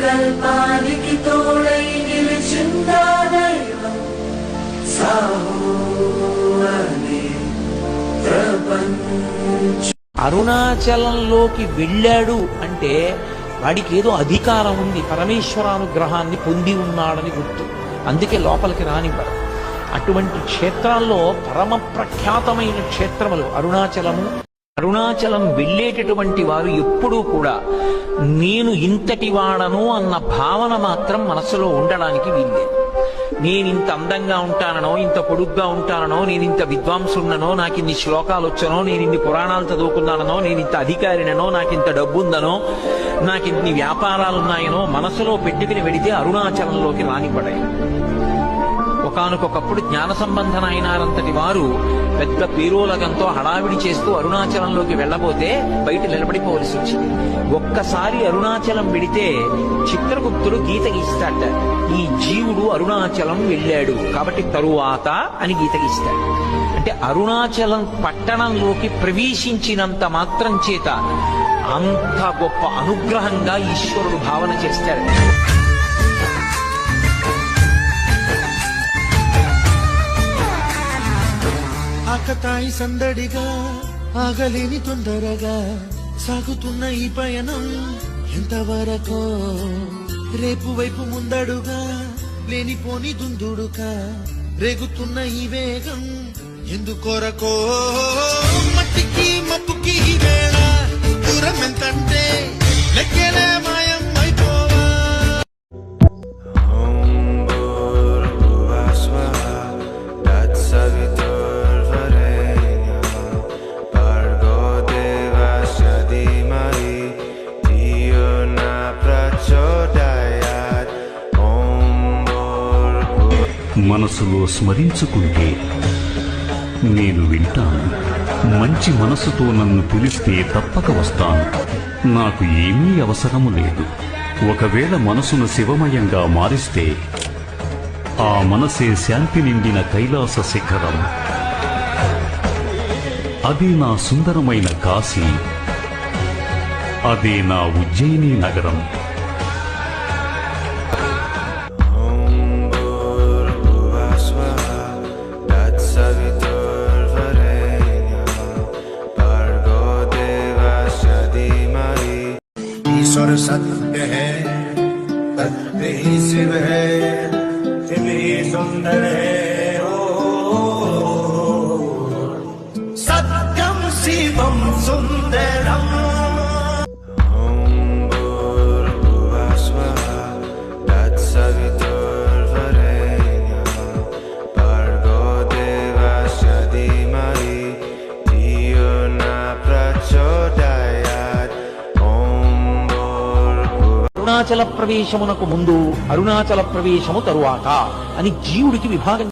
సంకల్పానికి తోడై నిలిచిందా దైవం సాహో అనే ప్రపంచం. అరుణాచలంలోకి వెళ్ళాడు అంటే వాడికి ఏదో అధికారం ఉంది, పరమేశ్వరానుగ్రహాన్ని పొంది ఉన్నాడని గుర్తు. అందుకే లోపలికి రానివ్వరు. అటువంటి క్షేత్రాల్లో పరమ ప్రఖ్యాతమైన క్షేత్రములు అరుణాచలం వెళ్ళేటటువంటి వారు ఎప్పుడూ కూడా నేను ఇంతటి వాడను అన్న భావన మాత్రం మనసులో ఉండడానికి వీల్లేదు. నేను ఇంత అందంగా ఉంటానో, ఇంత పొడుగ్గా ఉంటానో, నేను ఇంత విద్వాంసున్ననో, నాకు ఇన్ని శ్లోకాలు వచ్చనో, నేను ఇన్ని పురాణాలు చదువుకున్నానో, నేను ఇంత అధికారినో, నాకు ఇంత డబ్బుందనో, నాకు ఇన్ని వ్యాపారాలున్నాయనో మనసులో పెట్టుకుని వెడితే అరుణాచలంలోకి రానిపడాయి. ఒకానొకప్పుడు జ్ఞాన సంబంధన అయినారంతటి వారు పెద్ద పేరోలకంతో హడావిడి చేస్తూ అరుణాచలంలోకి వెళ్ళబోతే బయట నిలబడిపోవలసి వచ్చింది. ఒక్కసారి అరుణాచలం వెడితే చిత్రగుప్తుడు గీత గీస్తాట. ఈ జీవుడు అరుణాచలం వెళ్ళాడు కాబట్టి తరువాత అని గీత గీస్తాడు. అంటే అరుణాచలం పట్టణంలోకి ప్రవేశించినంత మాత్రం చేత అంత గొప్ప అనుగ్రహంగా ఈశ్వరుడు భావన చేస్తాడు. ఆకతాయి సందడిగా ఆగలేని తొందరగా సాగుతున్న ఈ పయనం ఎంతవరకో, రేపు వైపు ముందడుగా లేనిపోని దుందుడుగా రేగుతున్న ఈ వేగం ఎందుకొరకో, మట్టికి మబ్బుకి వేళ దూరం ఎంతంటే లెక్కలే మాయం అయిపోవా. మనసులో స్మరించుకుంటే నేను వింటాను. మంచి మనసుతో నన్ను పిలిస్తే తప్పక వస్తాను. నాకు ఏమీ అవసరము లేదు. ఒకవేళ మనసును శివమయంగా మారిస్తే ఆ మనసే శాంతి నిండిన కైలాస శిఖరం. అదే నా సుందరమైన కాశీ, అదే నా ఉజ్జయిని నగరం. ईश्वर सत्य है, सत्य ही शिव है, शिव ही सुंदर है। सत्यम शिवम सुंदरम। అరుణాచల ప్రవేశమునకు ముందు, అరుణాచల ప్రవేశము తరువాత అని జీవుడికి విభాగం